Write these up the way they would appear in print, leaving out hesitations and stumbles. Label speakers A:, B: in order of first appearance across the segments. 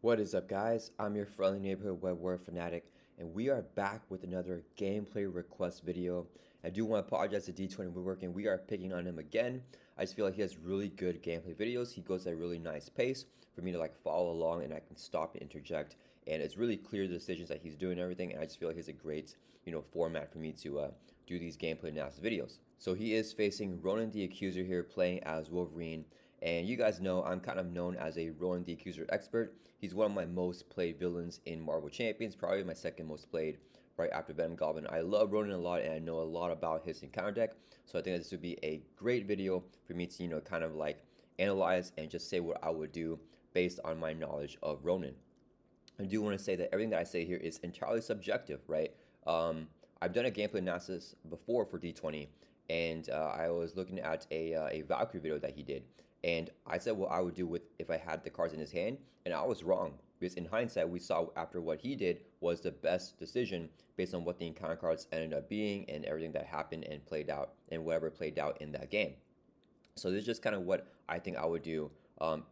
A: What is up, guys? I'm your friendly neighborhood web war fanatic, and we are back with another gameplay request video. I do want to apologize to D20 Woodworking. We are picking on him again. I just feel like he has really good gameplay videos. He goes at a really nice pace for me to like follow along, and I can stop and interject. And it's really clear the decisions that he's doing and everything. And I just feel like he's a great, format for me to do these gameplay analysis videos. So he is facing Ronan the Accuser here, playing as Wolverine. And you guys know I'm kind of known as a Ronan the Accuser expert. He's one of my most played villains in Marvel Champions, probably my second most played right after Venom Goblin. I love Ronan a lot, and I know a lot about his encounter deck, so I think this would be a great video for me to, kind of like analyze and just say what I would do based on my knowledge of Ronan. I do want to say that everything that I say here is entirely subjective, right? I've done a gameplay analysis before for D20, and I was looking at a Valkyrie video that he did, and I said what I would do with if I had the cards in his hand, and I was wrong. Because in hindsight, we saw after what he did was the best decision based on what the encounter cards ended up being and everything that happened and played out and whatever played out in that game. So this is just kind of what I think I would do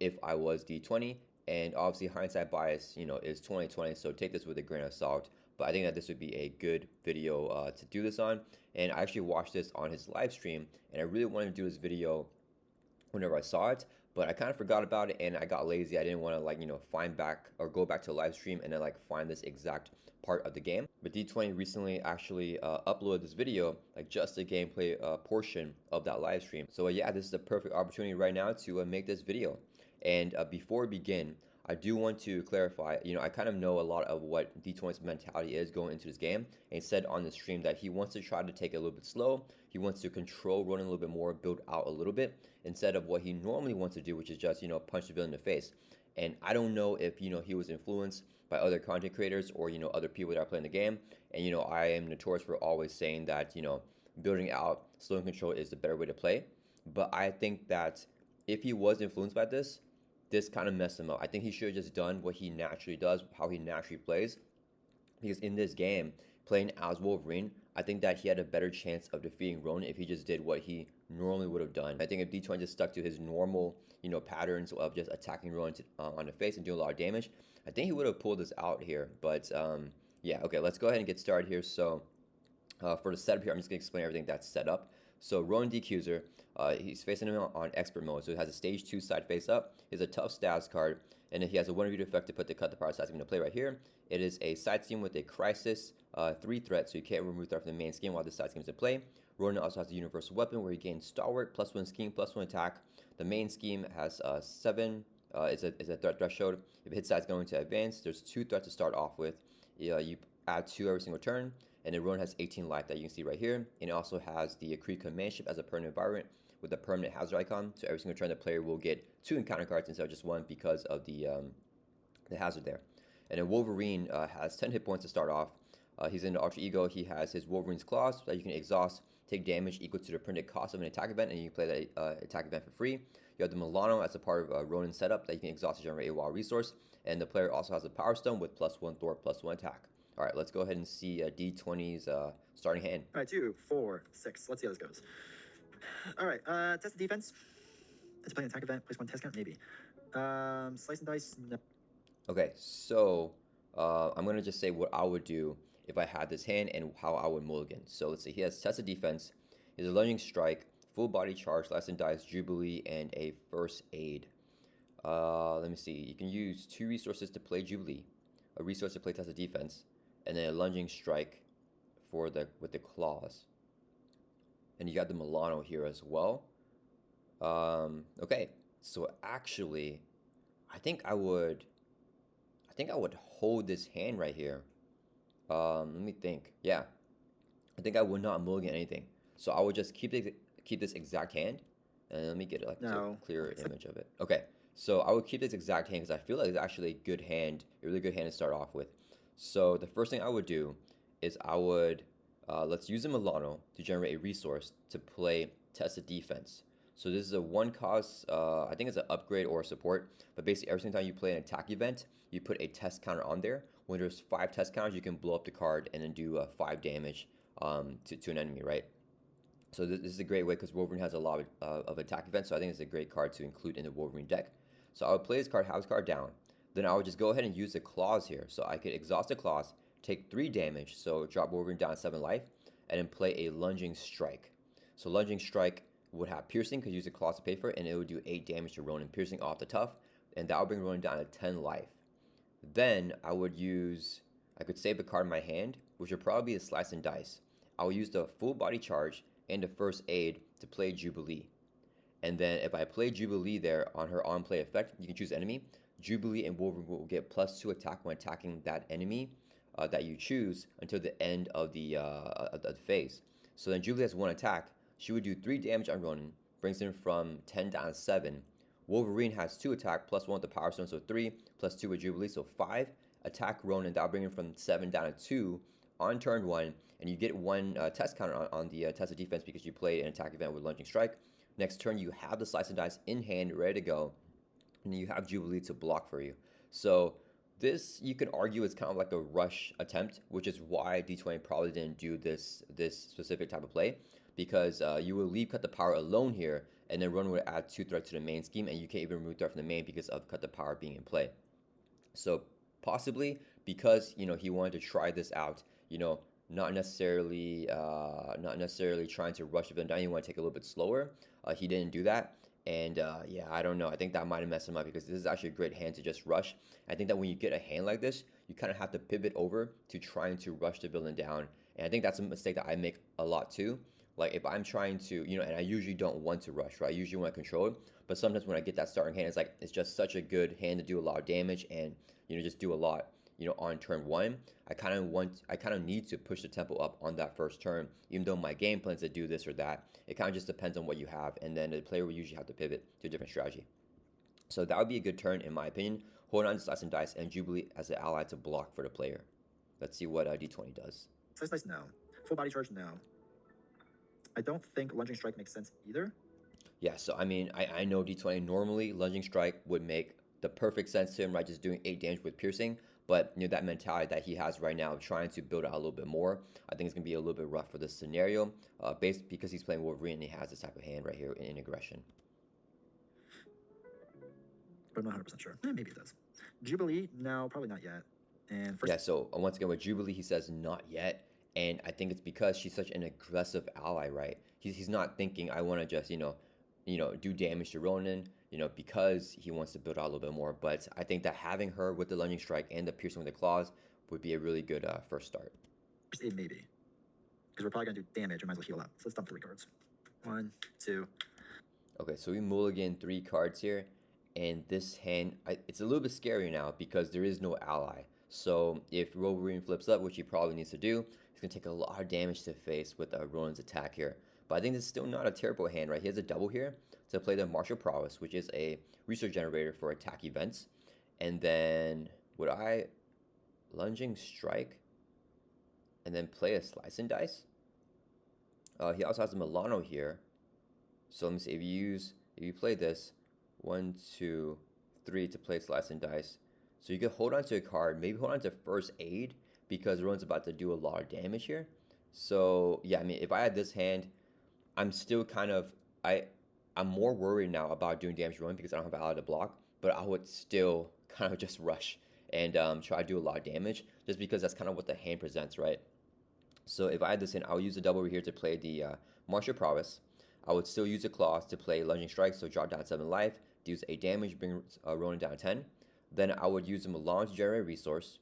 A: if I was D20. And obviously hindsight bias, is 2020. So take this with a grain of salt. But I think that this would be a good video to do this on. And I actually watched this on his live stream, and I really wanted to do this video whenever I saw it, but I kind of forgot about it and I got lazy. I didn't want to find back or go back to the live stream and then find this exact part of the game. But D20 recently actually uploaded this video, just the gameplay portion of that live stream. So yeah, this is the perfect opportunity right now to make this video. And before we begin, I do want to clarify, I kind of know a lot of what D20's mentality is going into this game. And he said on the stream that he wants to try to take it a little bit slow. He wants to control Ronan a little bit more, build out a little bit, instead of what he normally wants to do, which is just, punch the villain in the face. And I don't know if, he was influenced by other content creators or, other people that are playing the game. And, I am notorious for always saying that, building out slow and control is the better way to play. But I think that if he was influenced by this kind of messed him up. I think he should have just done what he naturally does, how he naturally plays. Because in this game, playing as Wolverine, I think that he had a better chance of defeating Ronan if he just did what he normally would have done. I think if D20 just stuck to his normal, patterns of just attacking Ronan on the face and doing a lot of damage, I think he would have pulled this out here. But yeah, okay, let's go ahead and get started here. So for the setup here, I'm just going to explain everything that's set up. So Ronan the Accuser, he's facing him on expert mode. So it has a stage 2 side face up. He has a tough stats card, and then he has a one reader effect to put the cut the power side scheme into play right here. It is a side scheme with a crisis 3 threat, so you can't remove threat from the main scheme while this side scheme is in play. Ronan also has a universal weapon where he gains stalwart, +1 scheme, +1 attack. The main scheme has 7. It's a threat threshold. If it hits side, it's going to advance. There's 2 threats to start off with. You add 2 every single turn. And then Ronan has 18 life that you can see right here. And it also has the Kree command ship as a permanent environment with a permanent hazard icon. So every single turn the player will get 2 encounter cards instead of just 1 because of the hazard there. And then Wolverine has 10 hit points to start off. He's in the Ultra Ego. He has his Wolverine's Claws that you can exhaust, take damage equal to the printed cost of an attack event, and you can play that attack event for free. You have the Milano as a part of Ronan's setup that you can exhaust to generate a wild resource. And the player also has a Power Stone with +1 Thor, +1 attack. All right, let's go ahead and see D20's starting hand.
B: All right, 2, 4, 6. Let's see how this goes. All right, test the defense. Let's play an attack event. Place 1 test count, maybe. Slice and dice, no.
A: Okay, so I'm going to just say what I would do if I had this hand and how I would mulligan. So let's see, he has test of defense. He has a lunging strike, full body charge, slice and dice, Jubilee, and a first aid. Let me see, you can use 2 resources to play Jubilee, a resource to play test of defense, and then a lunging strike with the claws. And you got the Milano here as well. Okay, so actually, I think I would hold this hand right here. Let me think. Yeah, I think I would not mulligan anything. So I would just keep this exact hand, and let me get a clearer image of it. Okay, so I would keep this exact hand because I feel like it's actually a good hand, a really good hand to start off with. So the first thing I would do is I would, let's use a Milano to generate a resource to play Test of Defense. So this is a 1 cost, I think it's an upgrade or a support, but basically every single time you play an attack event, you put a test counter on there. When there's 5 test counters, you can blow up the card and then do 5 damage to an enemy, right? So this is a great way because Wolverine has a lot of attack events, so I think it's a great card to include in the Wolverine deck. So I would play this card, have this card down. then I would just go ahead and use the claws here. So I could exhaust the claws, take 3 damage, so drop Wolverine down 7 life, and then play a lunging strike. So lunging strike would have piercing because use the claws to pay for it, and it would do 8 damage to Ronan, piercing off the tough, and that would bring Ronan down to 10 life. Then I could save a card in my hand, which would probably be a slice and dice. I will use the full body charge and the first aid to play Jubilee. And then if I play Jubilee there on her on play effect, you can choose enemy. Jubilee and Wolverine will get +2 attack when attacking that enemy that you choose until the end of the phase. So then Jubilee has 1 attack. She would do 3 damage on Ronan, brings him from 10 down to 7. Wolverine has 2 attack +1 with the Power Stone, so 3 +2 with Jubilee, so 5. Attack Ronan, that'll bring him from 7 down to 2 on turn 1, and you get 1 test counter on the test of defense because you play an attack event with lunging strike. Next turn, you have the slice and dice in hand, ready to go, and you have Jubilee to block for you. So this, you can argue, is kind of like a rush attempt, which is why D20 probably didn't do this specific type of play, because you will leave Cut the Power alone here, and then Ronan would add 2 threat to the main scheme, and you can't even remove threat from the main because of Cut the Power being in play. So possibly because he wanted to try this out, not necessarily trying to rush the villain down. He wanted to take it a little bit slower. He didn't do that. And yeah, I don't know. I think that might have messed him up because this is actually a great hand to just rush. I think that when you get a hand like this, you kind of have to pivot over to trying to rush the villain down. And I think that's a mistake that I make a lot too. Like if I'm trying to, and I usually don't want to rush, right? I usually want to control it. But sometimes when I get that starting hand, it's just such a good hand to do a lot of damage and, just do a lot, on turn 1. I kind of need to push the tempo up on that first turn, even though my game plans to do this or that. It kind of just depends on what you have, and then the player will usually have to pivot to a different strategy. So that would be a good turn, in my opinion. Hold on to Slice and Dice and Jubilee as an ally to block for the player. Let's see what D20 does.
B: Slice and Dice, no. Full body charge, no. I don't think lunging strike makes sense either.
A: Yeah, so I mean, I know D20 normally lunging strike would make the perfect sense to him, right? Just doing 8 damage with piercing. But that mentality that he has right now, trying to build out a little bit more, I think it's gonna be a little bit rough for this scenario, based because he's playing Wolverine and he has this type of hand right here in aggression.
B: But I'm not 100% sure. Maybe it does. Jubilee, no, probably not yet. And first,
A: yeah. So once again with Jubilee, he says not yet, and I think it's because she's such an aggressive ally, right? He's not thinking I want to just do damage to Ronan, because he wants to build out a little bit more. But I think that having her with the lunging strike and the piercing with the claws would be a really good first start.
B: Maybe. Because we're probably going to do damage. We might as well heal up. So let's dump 3 cards. 1, 2.
A: Okay, so we mulligan 3 cards here. And this hand, it's a little bit scarier now because there is no ally. So if Wolverine flips up, which he probably needs to do, he's going to take a lot of damage to face with Ronan's attack here. But I think this is still not a terrible hand, right? He has a double here to play the Martial Prowess, which is a resource generator for attack events. And then would I lunging strike and then play a Slice and Dice? He also has a Milano here. So let me see, if you play this 1, 2, 3 to play Slice and Dice. So you could hold on to a card, maybe hold on to first aid because Rowan's about to do a lot of damage here. So yeah, I mean, if I had this hand, I'm still kind of, I'm more worried now about doing damage to Rowan because I don't have ally to block, but I would still kind of just rush and try to do a lot of damage just because that's kind of what the hand presents, right? So if I had this hand, I would use the double over here to play the Martial Prowess. I would still use the claws to play lunging strike, so drop down 7 life, deals 8 damage, bring Ronan down to 10. Then I would use the Milan to generate a resource.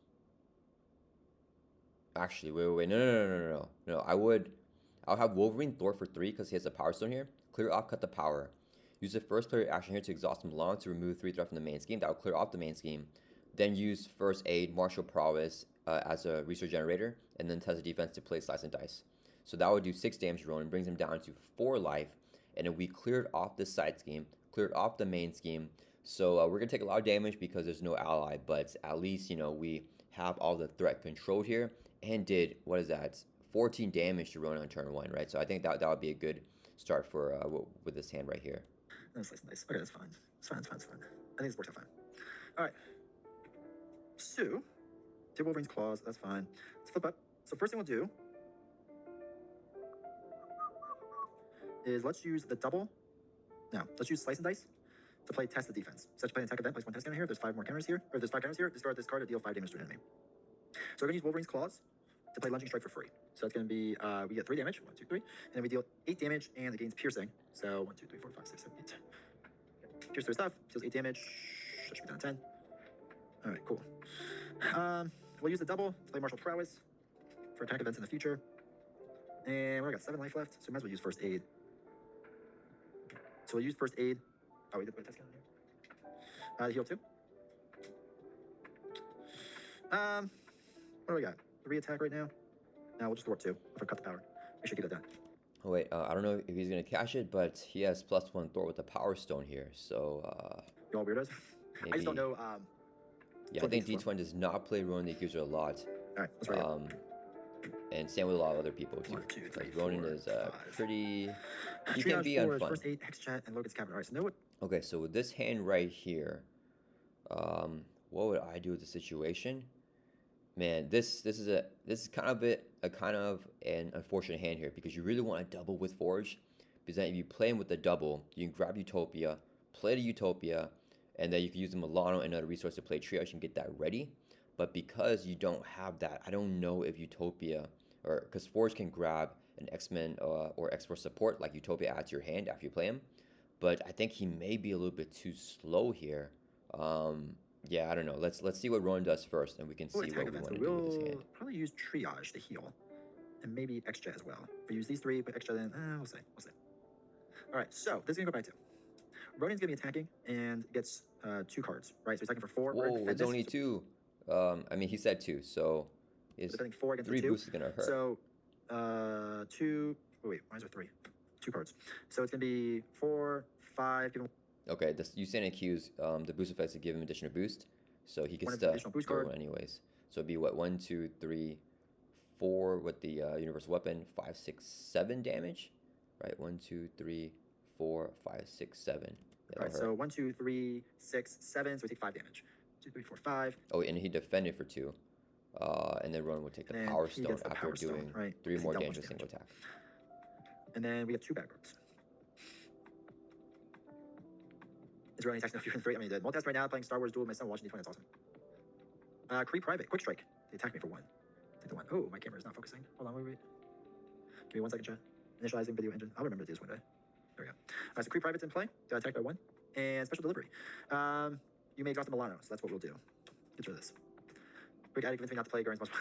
A: Actually, wait, no. I'll have Wolverine Thor for 3 because he has a Power Stone here. Clear off, cut the power. Use the first player action here to exhaust Milan to remove 3 threat from the main scheme. That will clear off the main scheme. Then use first aid, Martial Prowess as a resource generator, and then test the defense to play Slice and Dice. So that would do 6 damage to Ronan, brings him down to 4 life, and then we cleared off this side scheme, cleared off the main scheme. So we're going to take a lot of damage because there's no ally, but at least, we have all the threat controlled here and did, 14 damage to Ronan on turn 1, right? So I think that would be a good start for with this hand right here.
B: That's nice. Okay, that's fine. It's fine. I think it's worked out fine. All right. So, take Wolverine's claws. That's fine. Let's flip up. So first thing we'll do is let's use the double. No, let's use Slice and Dice to play Test the Defense. Such play an attack event, place 1 test counter here. There's 5 more counters here, or there's 5 counters here. Discard this card to deal 5 damage to an enemy. So we're gonna use Wolverine's Claws to play Lunging Strike for free. So it's gonna be, we get 3 damage, 1, 2, 3, and then we deal 8 damage, and it gains Piercing. So 1, 2, 3, 4, 5, 6, 7, 8. Pierce through stuff, deals 8 damage. That should be down to 10. All right, cool. We'll use the double to play Martial Prowess for attack events in the future. And we got 7 life left, so we might as well use First Aid. So we'll use First Aid. Oh, we did put a test counter here. Heal 2. What do we got? 3 attack right now. No, we'll just thwart 2 if I cut the power. We should get it done.
A: Oh, wait, I don't know if he's gonna cash it, but he has +1 Thor with the Power Stone here. So
B: You all weirdos? I just don't know.
A: Yeah, I think D20 does not play Ronan the Accuser a lot.
B: All right, let's ready up.
A: And same with a lot of other people too.
B: 1, 2, 3,
A: Like Ronan
B: 4,
A: is
B: 5.
A: pretty. He
B: Triage
A: can be
B: 4 is
A: unfun.
B: First Aid, Hex Chat, and Logan's Cabin. All right, so know what?
A: Okay, so with this hand right here, what would I do with the situation? Man, this is kind of an unfortunate hand here because you really want to double with Forge, because then if you play him with the double, you can grab Utopia, play the Utopia, and then you can use the Milano and another resource to play Triage and get that ready. But because you don't have that, I don't know if Utopia, or because Forge can grab an X-Men or X-Force support like Utopia adds to your hand after you play him. But I think he may be a little bit too slow here. Yeah, I don't know. Let's see what Ronan does first, and we can see what we want to do with his hand.
B: We'll probably use Triage to heal, and maybe X-Jet as well. If we use these 3, put X-Jet in, we'll see. All right, so this is gonna go by 2. Ronan's gonna be attacking and gets 2 cards, right? So he's attacking for 4.
A: Whoa, it's only 2. I mean, he said 2, so his
B: defending 4 against
A: 3
B: 2.
A: boost is gonna hurt.
B: So 2. Oh, wait, why is there 3? 2 cards. So it's gonna be 4, 5. Give him
A: Okay, you send accuse the boost effects to give him additional boost, so he can
B: one
A: still
B: additional boost
A: go
B: card.
A: anyways. So it'd be what 1, 2, 3, 4 with the universal weapon, 5, 6, 7 damage, right? 1, 2, 3, 4, 5, 6, 7.
B: All right, so 1, 2, 3, 6, 7. So we take 5 damage. 2, 3, 4, 5.
A: Oh, and he defended for 2, and then Ronan would take the
B: And
A: Power
B: he
A: Stone
B: gets the
A: after
B: Power Stone,
A: doing
B: right,
A: 3
B: because he
A: more
B: doubles
A: damage with a single
B: damage.
A: attack.
B: And then we have 2 bad cards. Is Ronan attacking if you're in 3? I mean, the multitask right now playing Star Wars Duel with my son watching D20. That's awesome. Kree Private, Quick Strike. They attacked me for 1. Take the 1. Oh, my camera is not focusing. Hold on, wait. Give me 1 second, chat. Initializing video engine. I'll remember to do this one day. There we go. So Kree Private's in play. Got attacked by 1. And special delivery. You may exhaust the Milano, so that's what we'll do. Get rid of this. Quick, convince me not to play Guardians Most.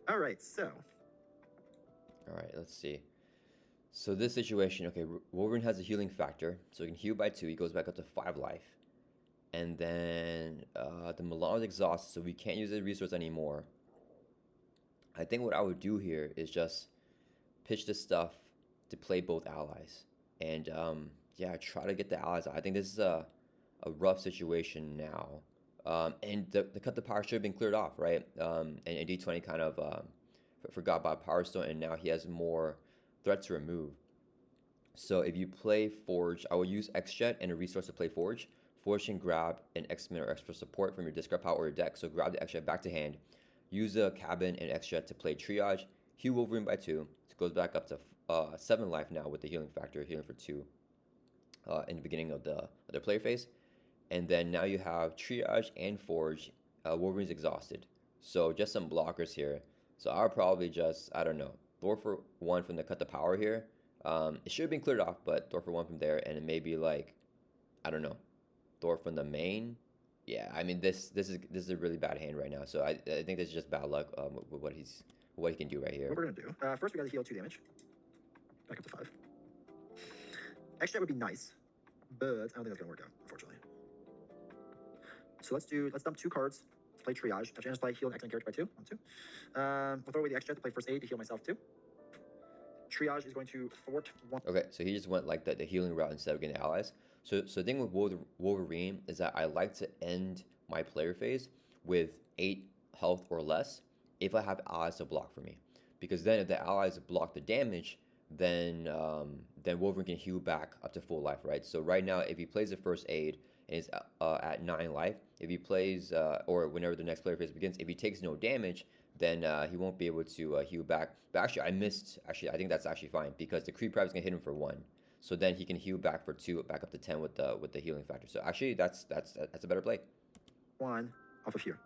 B: All right, so.
A: All right, let's see. So this situation, okay, Wolverine has a healing factor, so he can heal by 2. He goes back up to 5 life. And then the Milano is exhausted, so we can't use the resource anymore. I think what I would do here is just pitch this stuff to play both allies. And yeah, try to get the allies out. I think this is a rough situation now. And the cut the power should have been cleared off, right? And D20 kind of forgot about Power Stone, and now he has more threats to remove. So if you play Forge, I will use X-Jet and a resource to play Forge. Forge can grab an X-Men or extra support from your discard pile or your deck, so grab the X-Jet back to hand. Use a Cabin and X-Jet to play Triage. Heal Wolverine by 2. It goes back up to 7 life now with the healing factor, healing for 2 in the beginning of the player phase. And then now you have Triage and Forge. Wolverine's exhausted. So just some blockers here. So I would probably just, I don't know, Thor for 1 from the cut the power here. It should have been cleared off, but Thor for 1 from there, and it may be like, I don't know, Thor from the main. Yeah, I mean this is a really bad hand right now. So I think this is just bad luck with what he can do right here.
B: What we're gonna do? First, we gotta heal 2 damage. Back up to 5. X-Jet would be nice, but I don't think that's gonna work out, unfortunately. So let's dump 2 cards to play Triage. I've changed play heal an X-Men character by 2. 1, 2. We'll throw away the X-Jet to play First Aid to heal myself 2. Triage is going to thwart 1.
A: Okay, so he just went like the healing route instead of getting allies. So the thing with Wolverine is that I like to end my player phase with 8 health or less if I have allies to block for me. Because then if the allies block the damage, then Wolverine can heal back up to full life, right? So right now, if he plays the First Aid and is at 9 life, if he plays, or whenever the next player phase begins, if he takes no damage, then he won't be able to heal back. But actually, I think that's actually fine because the Kree Private is going to hit him for 1. So then he can heal back for 2, back up to 10 with the healing factor. So actually, that's a better play.
B: 1 off of here.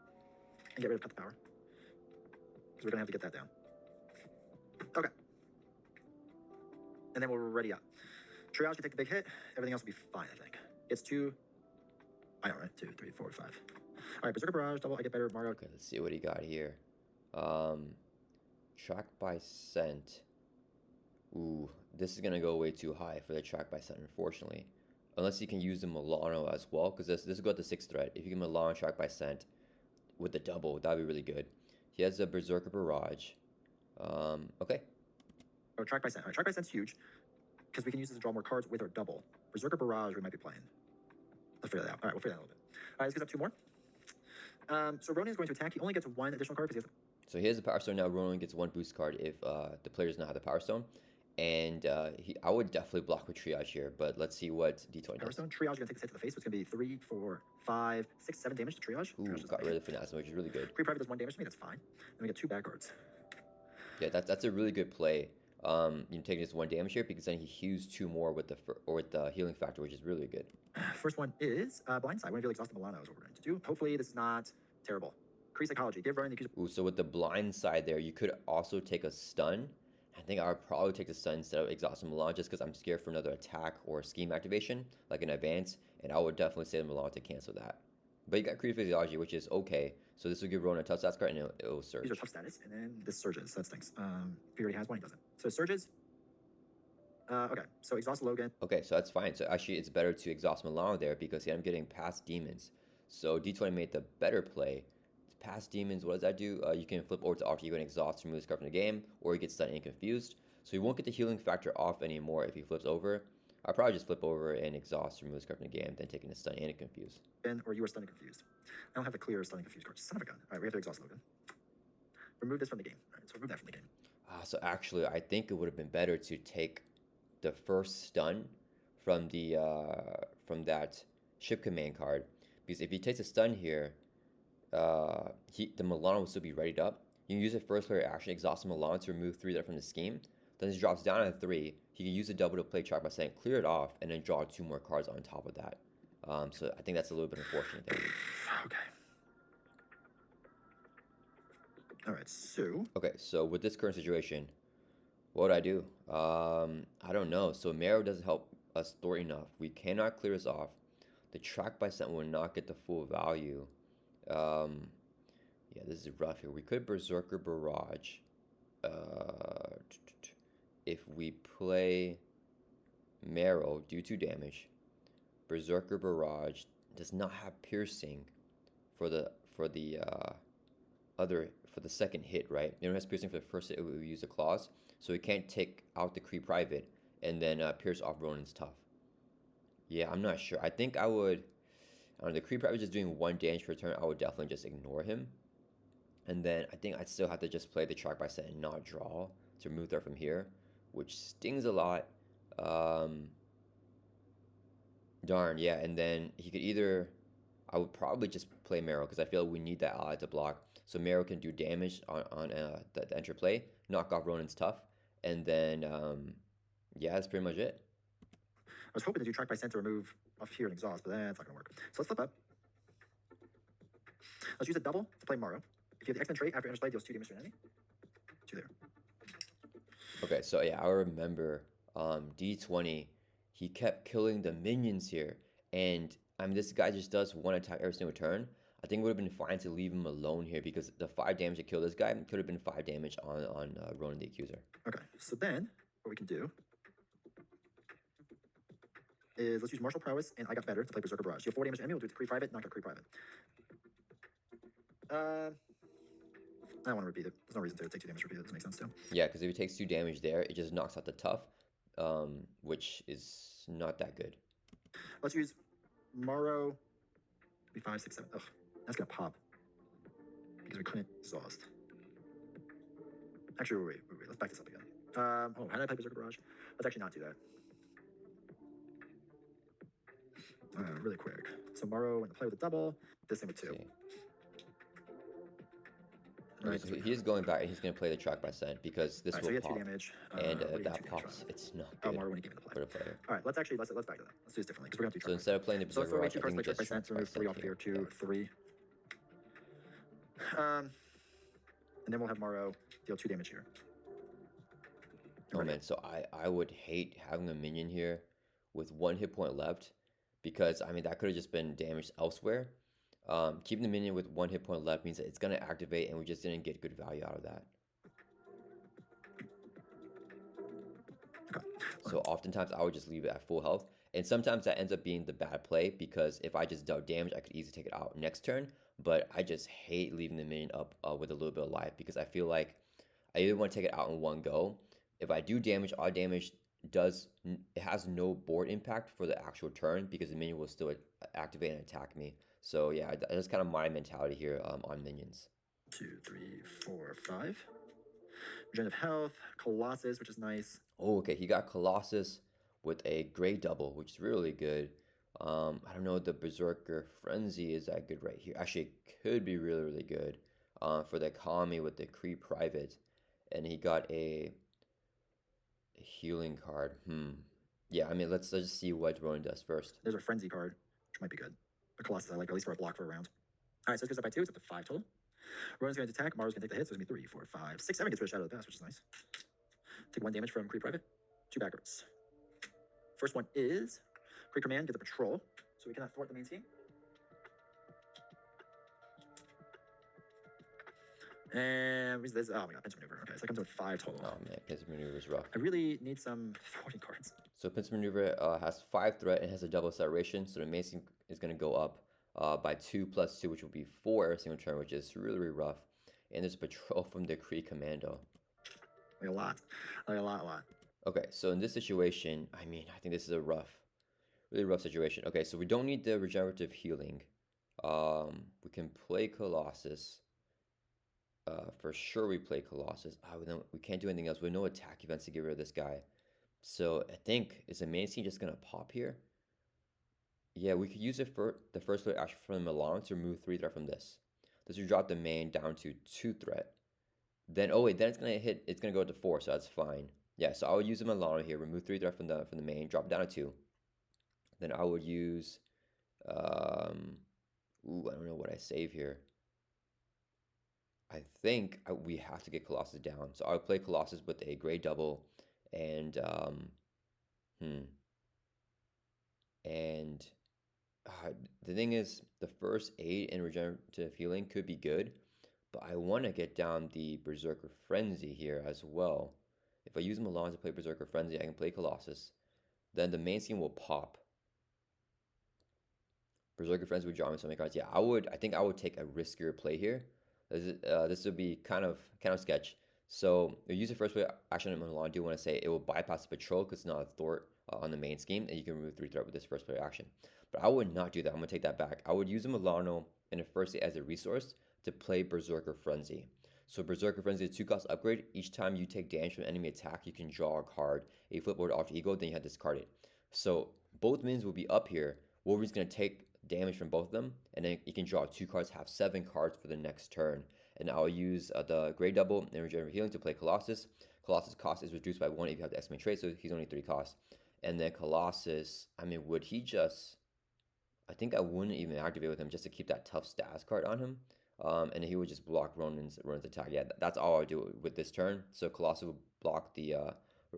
B: And get rid of cut the power. Because we're going to have to get that down. Okay. And then we're ready up. Triage can take the big hit. Everything else will be fine, I think. It's 2. I know, right? 2, 3, 4, 5. All right, Berserker Barrage, double. I get better. Mario.
A: Okay, let's see what he got here. Track by scent. Ooh, this is gonna go way too high for the track by scent, unfortunately. Unless you can use the Milano as well, because this will go to 6th threat. If you can Milano track by scent with the double, that'd be really good. He has a Berserker Barrage. Okay.
B: Oh, track by scent. All right, track by scent's huge because we can use this to draw more cards with our double. Berserker Barrage we might be playing. Let's figure that out. All right, we'll figure that out a little bit. All right, let's get up 2 more. So Ronin is going to attack. He only gets 1 additional card because he has.
A: So he has the Power Stone now. Ronin gets 1 boost card if the player does not have the Power Stone. And I would definitely block with Triage here, but let's see what D20
B: Power
A: does.
B: Stone. Triage gonna take this hit to the face, so it's gonna be 3, 4, 5, 6, 7 damage to Triage.
A: Ooh,
B: Triage
A: got rid of Phanasma, which is really good.
B: Pre-Private does 1 damage to me, that's fine. Then we get 2 bad cards.
A: Yeah, that's a really good play. You take just 1 damage here because then he heals 2 more with the healing factor, which is really good.
B: First one is Blindside. Whenever you exhaust the Milano is what we're going to do. Hopefully this is not terrible. Kree Psychology. Give Ronin the accuser.
A: Ooh, so with the blind side there, you could also take a stun. I think I would probably take the stun instead of exhausting Milan just because I'm scared for another attack or scheme activation, like an advance, and I would definitely say Milan to cancel that. But you got Creative Physiology, which is okay. So this will give Ronin a tough stats card and it'll surge.
B: These are tough status, and then this surges. So that stinks. If he already has 1, he doesn't. So it surges. Okay, so exhaust Logan.
A: Okay, so that's fine. So actually, it's better to exhaust Milano there because I'm getting past demons. So D20 made the better play. Past demons, what does that do? You can flip over to after you can exhaust to remove this card from the game, or you get stunned and confused. So you won't get the healing factor off anymore if he flips over. I'll probably just flip over and exhaust to remove this card from the game, then taking the stun and confused.
B: Or you are stunned and confused. I don't have the clear stunned and confused card. Son of a gun. All right, we have to exhaust Logan. Remove this from the game. All right, so remove that from the game.
A: So actually, I think it would have been better to take the first stun from the from that ship command card, because if he takes a stun here, the Milano will still be readied up. You can use a first player action, exhaust Milano to remove 3 there from the scheme. Then he drops down at 3. He can use a double to play track by saying clear it off, and then draw 2 more cards on top of that. So I think that's a little bit unfortunate there.
B: Okay. All right, so.
A: Okay, so with this current situation, what would I do? I don't know. So Marrow doesn't help us thwart enough. We cannot clear this off. The track by scent will not get the full value. Yeah, this is rough here. We could Berserker Barrage. If we play Marrow, do 2 damage. Berserker Barrage does not have piercing for the second hit, right? It only has piercing for the first hit. We use the claws, so we can't take out the Kree Private and then pierce off Ronin's tough. Yeah, I'm not sure. I think I would. I don't know, the Kree Private just doing 1 damage per turn. I would definitely just ignore him, and then I think I'd still have to just play the track by set and not draw to remove that from here, which stings a lot. Darn, yeah, and then he could either. I would probably just play Marrow because I feel we need that ally to block. So Marrow can do damage on the enter play, knock off Ronin's tough, and then yeah, that's pretty much it.
B: I was hoping to do track by scent to remove off here and exhaust, but that's not gonna work. So let's flip up. Let's use a double to play Morrow. If you have the X-Men trait, after enter play, deals 2 damage to an enemy. 2 there.
A: Okay, so yeah, I remember D20, he kept killing the minions here, and I mean, this guy just does 1 attack every single turn. I think it would have been fine to leave him alone here because the 5 damage to kill this guy could have been 5 damage on Ronin the Accuser.
B: Okay, so then what we can do is let's use Martial Prowess, and I got better to play Berserker Barrage. You have 4 damage to enemy, we'll do it to Kree Private, knock out Kree Private. I don't want to repeat it. There's no reason to take 2 damage to repeat it. Doesn't make sense too.
A: Yeah, because if he takes 2 damage there, it just knocks out the tough, which is not that good.
B: Let's use Morrow. Be 5, 6, 7. Ugh, that's gonna pop because we couldn't exhaust. Actually, wait. Let's back this up again. How did I play Berserker Barrage? Let's actually not do that. Really quick. So Morrow went to play with a double. This thing with 2. Alright,
A: So
B: so
A: he is going back and he's going to play the track by scent because this
B: alright,
A: will
B: so we get 2
A: pop.
B: damage.
A: And
B: What do
A: if
B: you get 2
A: that
B: damage
A: pops,
B: from?
A: it's not
B: Oh,
A: good
B: Maru when he came into play.
A: for the player.
B: Alright, let's do this differently because we're gonna do track
A: So
B: by
A: instead of playing the
B: So let's
A: Berserker
B: throw away
A: Rush,
B: 2
A: I
B: cards
A: think
B: play
A: he
B: track by
A: just
B: scent
A: tracks
B: to
A: by
B: remove 3
A: scent
B: off here.
A: here.
B: 2, 3. And then we'll have Maro deal 2 damage here.
A: Oh
B: Ready?
A: man, so I would hate having a minion here with 1 hit point left because I mean that could have just been damaged elsewhere. Keeping the minion with 1 hit point left means that it's gonna activate and we just didn't get good value out of that.
B: Okay.
A: So oftentimes I would just leave it at full health. And sometimes that ends up being the bad play because if I just dealt damage, I could easily take it out next turn. But I just hate leaving the minion up with a little bit of life because I feel like I either want to take it out in one go. If I do damage, all damage it has no board impact for the actual turn because the minion will still activate and attack me. So yeah, that's kind of my mentality here on minions.
B: 2, 3, 4, 5. Regenerative health, Colossus, which is nice.
A: Oh, okay. He got Colossus with a Grey Double, which is really good. I don't know. The Berserker Frenzy is that good right here. Actually, it could be really, really good for the Kami with the Kree Private. And he got a healing card. Yeah, I mean, let's just see what Ronan does first.
B: There's a Frenzy card, which might be good. The Colossus I like, at least for a block for a round. Alright, so this goes up by 2. It's up to 5 total. Ronan's going to attack. Maru's going to take the hit, so it's going to be 3, 4, 5, 6, 7 gets rid of Shadow of the Past, which is nice. Take 1 damage from Kree Private. 2 backwards. First one is Kree Command gets a patrol, so we cannot thwart the main team. And this, oh my god, Pincer Maneuver. Okay, so that comes with 5 total.
A: Oh man, Pincer Maneuver is rough.
B: I really need some thwarting cards.
A: So Pincer Maneuver has 5 threat and has a double acceleration, so the main team is going to go up by 2 plus 2, which will be 4 every single turn, which is really, really rough. And there's a patrol from the Kree Commando.
B: Like a lot. Like a lot.
A: Okay, so in this situation, I mean, I think this is a really rough situation. Okay, so we don't need the regenerative healing. We can play Colossus. For sure we play Colossus. We can't do anything else. We have no attack events to get rid of this guy. So I think, is the main scene just going to pop here? Yeah, we could use it for the first play action from Milan to remove 3 threat from this. This would drop the main down to 2 threat. Then, oh wait, then it's going to go to 4, so that's fine. Yeah, so I would use the Milano here, remove 3 threat from the main, drop it down to 2. Then I would use, I don't know what I save here. I think we have to get Colossus down. So I would play Colossus with a Grey Double and, And the thing is, the first 8 in regenerative healing could be good, but I want to get down the Berserker Frenzy here as well. If I use Milan to play Berserker Frenzy, I can play Colossus. Then the main scene will pop. Berserker Frenzy would draw me so many cards. Yeah, I think I would take a riskier play here. This would be kind of sketch. So you use the first play action in Milan. I do want to say it will bypass the patrol because it's not a thwart on the main scheme, and you can remove 3 threat with this first player action. But I would not do that. I'm going to take that back. I would use the Milano in the first as a resource to play Berserker Frenzy. So Berserker Frenzy is 2 cost upgrade. Each time you take damage from an enemy attack, you can draw a card. A flipboard alter ego, then you have discard it. So both minions will be up here. Wolverine's going to take damage from both of them, and then you can draw 2 cards, have 7 cards for the next turn. And I'll use the Grey Double and Regenerative Healing to play Colossus. Colossus' cost is reduced by 1 if you have the X-Men trait, so he's only 3 costs. And then Colossus, I mean, would he just... I think I wouldn't even activate with him just to keep that tough stats card on him. And then he would just block Ronan's attack. Yeah, that's all I would do with this turn. So Colossus would block the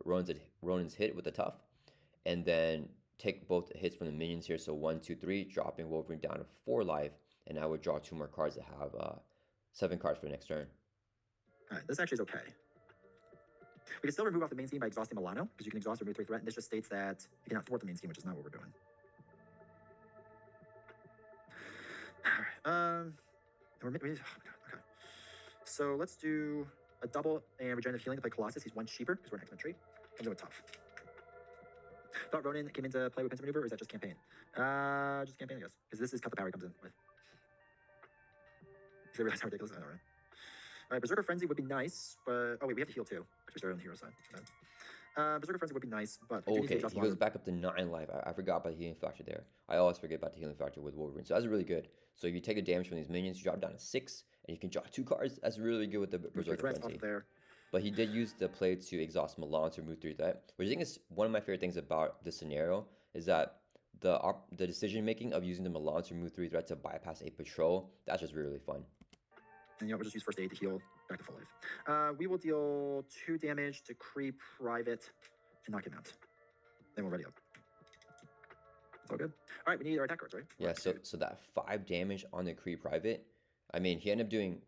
A: Ronan's hit with the tough. And then take both hits from the minions here. So 1, 2, 3, dropping Wolverine down to 4 life. And I would draw 2 more cards to have 7 cards for the next turn.
B: Alright, this actually is okay. We can still remove off the main scheme by exhausting Milano, because you can exhaust or remove 3 threat, and this just states that you cannot thwart the main scheme, which is not what we're doing. Alright, oh my god, okay. So let's do a double and regenerative healing to play Colossus. He's 1 cheaper, because we're an X-Men tree. Comes in with tough. Thought Ronan came into play with Pincer Maneuver, or is that just campaign? Just campaign, I guess. Because this is cut the power he comes in with. Because they realize how ridiculous I know, right? Alright, Berserker Frenzy would be nice, but... Oh wait, we have to heal too, because we started on the hero side. Okay. Berserker Frenzy would be nice, but...
A: Oh, okay, he goes back up to 9 life. I forgot about the healing factor there. I always forget about the healing factor with Wolverine. So that's really good. So if you take the damage from these minions, you drop down to 6, and you can draw 2 cards. That's really good with the
B: Move 3
A: Berserker
B: threats off
A: Frenzy.
B: of there.
A: But he did use the play to exhaust Milan to remove 3 threat, which I think is one of my favorite things about this scenario, is that the decision making of using the Milan to remove 3 threat to bypass a patrol, that's just really fun.
B: And we'll just use first aid to heal back to full life. We will deal 2 damage to Kree Private and knock him out. Then we're ready up. It's all good. All right, we need our attack cards, right?
A: Yeah, so that 5 damage on the Kree Private, I mean, he ended up doing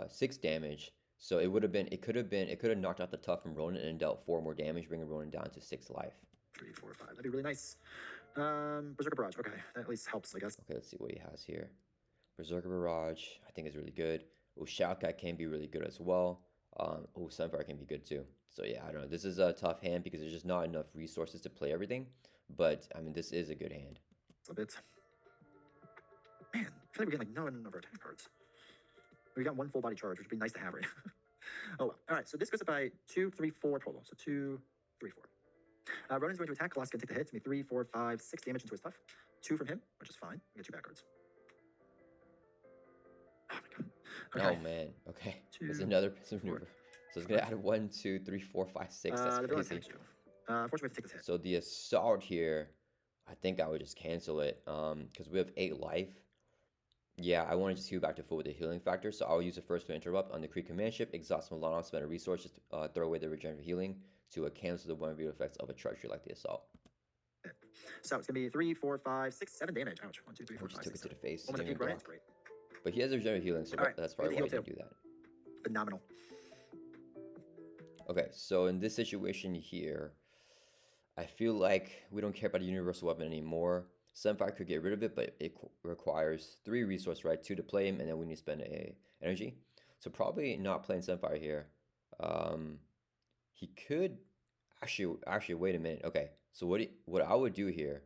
A: 6 damage. So it could have knocked out the tough from Ronan and dealt 4 more damage, bringing Ronan down to 6 life.
B: 3, 4, 5. That'd be really nice. Berserker Barrage. Okay, that at least helps, I guess.
A: Okay, let's see what he has here. Berserker Barrage, I think is really good. Oh, Shadowcat can be really good as well. Oh, Sunfire can be good too. So yeah, I don't know. This is a tough hand because there's just not enough resources to play everything. But I mean, this is a good hand.
B: A bit. Man, I feel like we're getting like none of our attack cards. We got 1 full body charge, which would be nice to have, right? Oh well. All right, so this goes up by 2, 3, 4 total. So 2, 3, 4. Ronan's going to attack. Colossus can take the hit. It's going to be 3, 4, 5, 6 damage into his tough. 2 from him, which is fine. We get 2 back cards. Oh my god. Okay.
A: Oh man. Okay.
B: 2,
A: There's another pincer maneuver. So it's gonna add 1, 2, 3, 4, 5, 6. That's
B: the villain
A: crazy.
B: attacks you. Unfortunately, we have to take this hit.
A: So the assault here, I think I would just cancel it. Because we have 8 life. Yeah, I want to just heal back to full with the healing factor. So I'll use the first to interrupt on the Kree command ship, exhaust Milano, spend a resource, just throw away the regenerative healing to cancel the one of the effects of a treachery like the assault.
B: Okay. So it's gonna be 3, 4, 5, 6, 7 damage. Ouch. 1, 2, 3, 4,
A: I just
B: 5,
A: took it
B: 6,
A: to the
B: 7.
A: face.
B: Oh,
A: Didn't
B: my
A: even
B: god,
A: block.
B: great.
A: But he has a regenerative healing, so
B: Alright,
A: that's probably
B: we
A: why
B: heal
A: he didn't do that.
B: Phenomenal.
A: Okay, so in this situation here, I feel like we don't care about a universal weapon anymore. Sunfire could get rid of it, but it requires 3 resource, right? 2 to play him, and then we need to spend a energy. So probably not playing Sunfire here. He could actually wait a minute. Okay, so what I would do here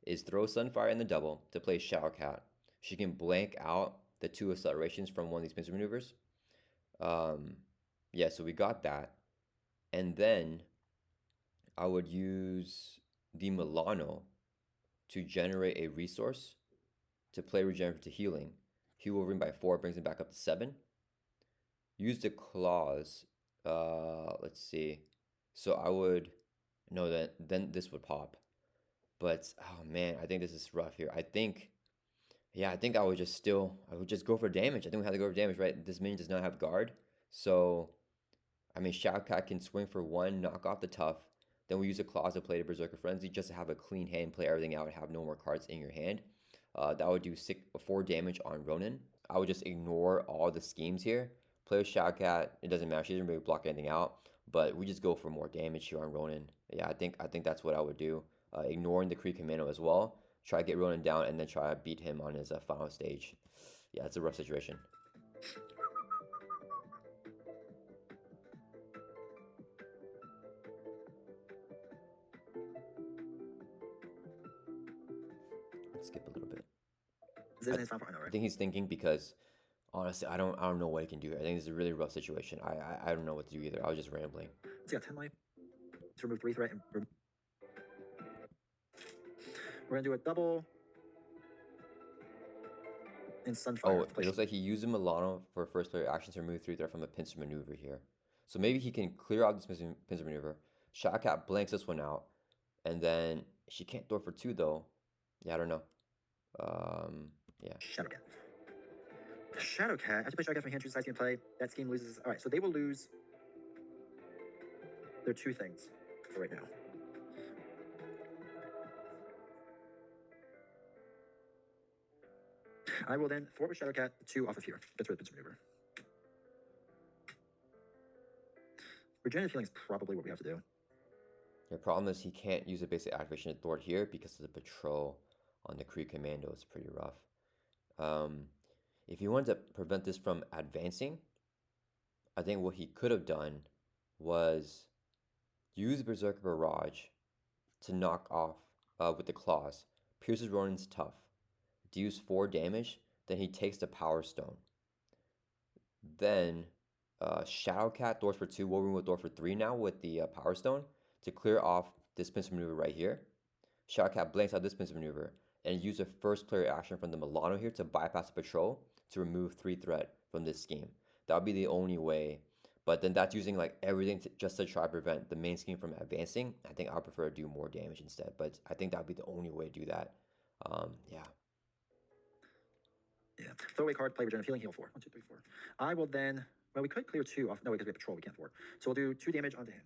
A: is throw Sunfire in the double to play Shadowcat. She can blank out the 2 accelerations from one of these pincer maneuvers. Yeah, so we got that. And then I would use the Milano to generate a resource to play regenerative to healing. Heal Wolverine by 4, brings him back up to 7. Use the claws. Let's see. So I would then this would pop. But oh man, I think this is rough here. I think I would just go for damage. I think we have to go for damage, right? This minion does not have guard. So I mean, Shadowcat can swing for 1, knock off the tough. Then we use a claws to play the Berserker Frenzy just to have a clean hand, play everything out, and have no more cards in your hand. That would do 4 damage on Ronan. I would just ignore all the schemes here. Play with Shadowcat. It doesn't matter. She doesn't really block anything out. But we just go for more damage here on Ronan. Yeah, I think that's what I would do. Ignoring the Kree Commando as well. Try to get Ronan down and then try to beat him on his final stage. Yeah, it's a rough situation. Let's skip a little bit.
B: Is it in his final? I know,
A: I
B: right?
A: think he's thinking because honestly, I don't know what he can do. I think this is a really rough situation. I don't know what to do either. I was just rambling.
B: He's got 10 life. Let's remove 3 threat. And we're gonna do a double. And Sunfire.
A: Oh, it looks like he used a Milano for first player action to remove 3 threat from a pincer maneuver here. So maybe he can clear out this pincer maneuver. Shadowcat blanks this one out, and then she can't throw for 2 though. Yeah, I don't know. Yeah.
B: Shadowcat. Shadowcat. I have to play Shadowcat from hand. Choose side scheme play. That scheme loses. All right, so they will lose. There are 2 things for right now. I will then thwart with Shadowcat 2 off of here. Get rid of the pincer maneuver. Regenerative healing is probably what we have to do.
A: The problem is he can't use a basic activation to thwart here because of the patrol on the Kree Commando. It's pretty rough. If he wanted to prevent this from advancing, I think what he could have done was use Berserker Barrage to knock off with the claws. Pierces Ronan's tough. Deals 4 damage. Then he takes the Power Stone. Then Shadowcat thwarts for 2. Wolverine will thwart for 3 now with the Power Stone to clear off this pincer maneuver right here. Shadowcat blanks out this pincer maneuver and use a first player action from the Milano here to bypass the patrol to remove 3 threat from this scheme. That would be the only way. But then that's using like everything just to try to prevent the main scheme from advancing. I think I would prefer to do more damage instead. But I think that would be the only way to do that. Yeah.
B: Yeah. Throw away card, play regenerative healing, heal 4. 1, 2, 3, 4. I will then. Well, we could clear 2 off. No, because we have patrol, we can't 4. So we'll do 2 damage onto him.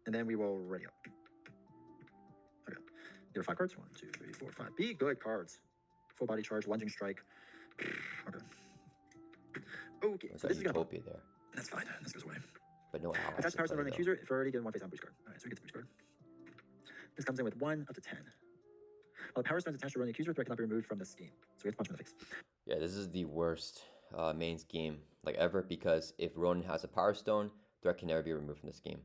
B: And then we will ready up. Okay. There are 5 cards. 1, 2, 3, 4, 5. Be good cards. Full body charge, lunging strike. Okay. Okay.
A: There's
B: So
A: a
B: this is gonna.
A: Utopia there.
B: That's fine. This goes away.
A: But no allies.
B: Attach
A: to
B: Power Stone
A: play,
B: on the
A: though.
B: accuser if already getting 1 face down boost card. Alright, so we get the boost card. This comes in with 1 up to 10. While the Power Stone is attached to run the accuser, threat cannot be removed from the scheme. So we have to punch him in the face.
A: Yeah, this is the worst main scheme like ever, because if Ronin has a Power Stone, threat can never be removed from the scheme.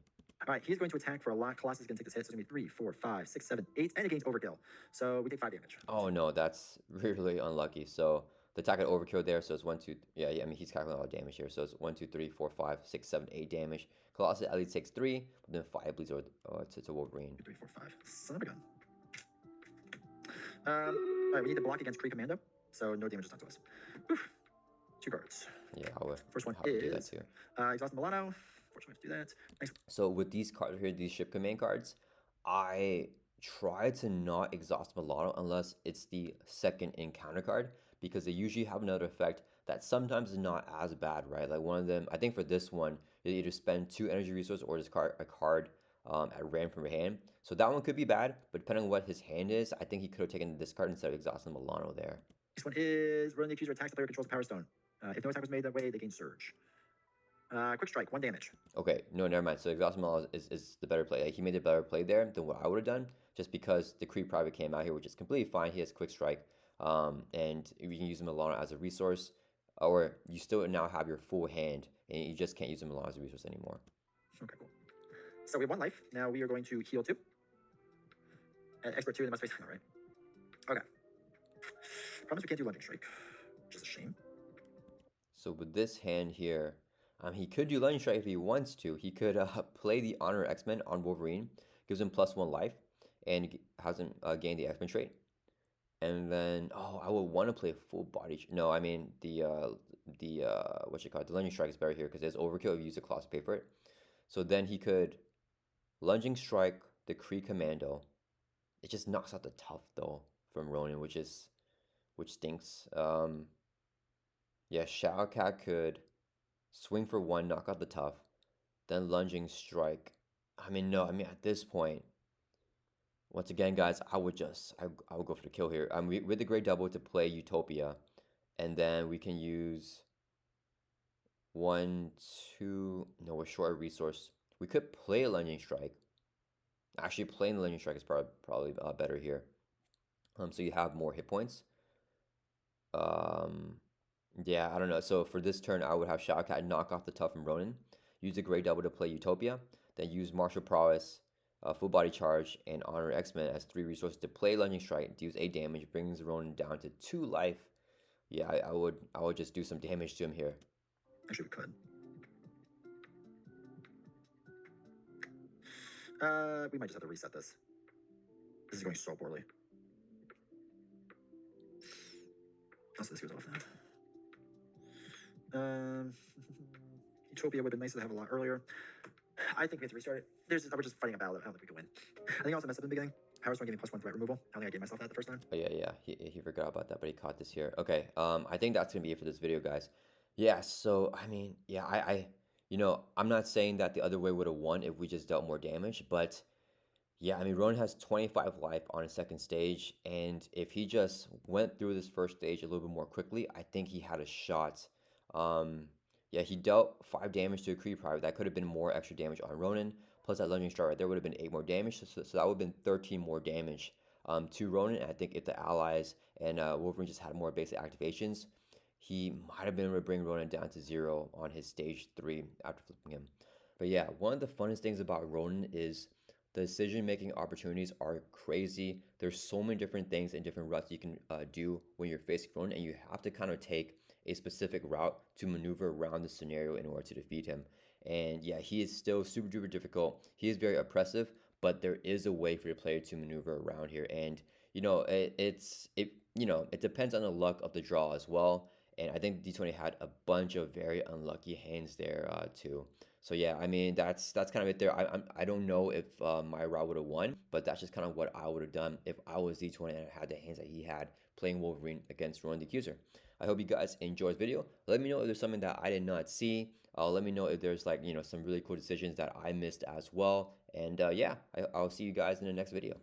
B: Alright, he's going to attack for a lot. Colossus is going to take this hit. So it's going to be 3, 4, 5, 6, 7, 8. And it gains overkill. So we take 5 damage.
A: Oh no, that's really unlucky. So the attack at overkill there, so it's 1, 2, yeah, I mean he's calculating all the damage here. So it's 1, 2, 3, 4, 5, 6, 7, 8 damage. Colossus at least takes 3, but then 5 bleeds over to Wolverine.
B: 2, 3, 4, 5. Son of a gun. Alright, we need to block against Kree Commando. So no damage is done to us. Oof. 2 cards.
A: Yeah, I would
B: First one
A: have to do that
B: is
A: too.
B: Exhaust Milano. Fortunately, we have to do that. Next.
A: So with these cards here, these ship command cards, I try to not exhaust Milano unless it's the second encounter card, because they usually have another effect that sometimes is not as bad, right? Like one of them, I think for this one, you either spend 2 energy resources or discard a card at random from your hand. So that one could be bad, but depending on what his hand is, I think he could have taken this card instead of exhausting Milano there.
B: Next one is run the accuser attacks the player controls the Power Stone. If no attack was made that way, they gain Surge. Quick Strike, 1 damage.
A: Okay, no, never mind. So exhausting Milano is the better play. Like, he made a better play there than what I would have done, just because the Kree Private came out here, which is completely fine. He has Quick Strike, and you can use Milano as a resource, or you still now have your full hand, and you just can't use Milano as a resource anymore.
B: Okay, cool. So we have 1 life. Now we are going to heal 2. And expert 2 in the must face. All right. Okay. Promise we can't do lunging strike, which is a shame.
A: So with this hand here, he could do Lightning Strike if he wants to. He could play the Honor X-Men on Wolverine, gives him +1 life, and has him gain the X-Men trait. And then, I would want to play full body. No, I mean the what you call it, the Lightning Strike is better here because there's overkill if you use the claws to pay for it. So then he could Lunging Strike the Kree Commando. It just knocks out the tough though from Ronin, which stinks. Yeah, Shao Cat could swing for 1, knock out the tough, then Lunging Strike. I mean at this point, once again, guys, I would go for the kill here. With the Great Double to play Utopia, and then we can use 1, 2. No, we're short a resource. We could play a Lunging Strike. Actually, playing the Lunging Strike is probably better here. So you have more hit points. Yeah, I don't know. So for this turn, I would have Shao Cat knock off the tough from Ronin, use the Great Double to play Utopia, then use Martial Prowess, Full Body Charge, and Honor X-Men as 3 resources to play Lunging Strike, deals 8 damage, brings Ronin down to 2 life. Yeah, I would just do some damage to him here.
B: Actually, we could. We might just have to reset this. This is going so poorly. Also, this goes off now. Utopia would have been nice to have a lot earlier. I think we have to restart it. We're just fighting a battle that I don't think we can win. I think I also messed up in the beginning. Power Stone gave me +1 threat removal. I don't think I gave myself that the first time.
A: Oh yeah, he forgot about that, but he caught this here. Okay, I think that's gonna be it for this video, guys. Yeah, so I mean, yeah, I'm not saying that the other way would have won if we just dealt more damage, but yeah, I mean, Ronin has 25 life on his second stage, and if he just went through this first stage a little bit more quickly, I think he had a shot. Yeah, he dealt 5 damage to a Kree Private. That could have been more extra damage on Ronin. Plus that Lunging Strike right there would have been 8 more damage. So that would have been 13 more damage to Ronin. And I think if the allies and Wolverine just had more basic activations, he might have been able to bring Ronin down to 0 on his stage 3 after flipping him. But yeah, one of the funnest things about Ronin is the decision-making opportunities are crazy. There's so many different things and different routes you can do when you're facing Ronin, and you have to kind of take a specific route to maneuver around the scenario in order to defeat him. And yeah, he is still super duper difficult. He is very oppressive, but there is a way for the player to maneuver around here. And it depends on the luck of the draw as well. And I think D20 had a bunch of very unlucky hands there too. So yeah, I mean that's kind of it there. I don't know if my route would have won, but that's just kind of what I would have done if I was D20 and I had the hands that he had playing Wolverine against Ronan the Accuser. I hope you guys enjoyed this video. Let me know if there's something that I did not see. Let me know if there's like some really cool decisions that I missed as well. And yeah, I'll see you guys in the next video.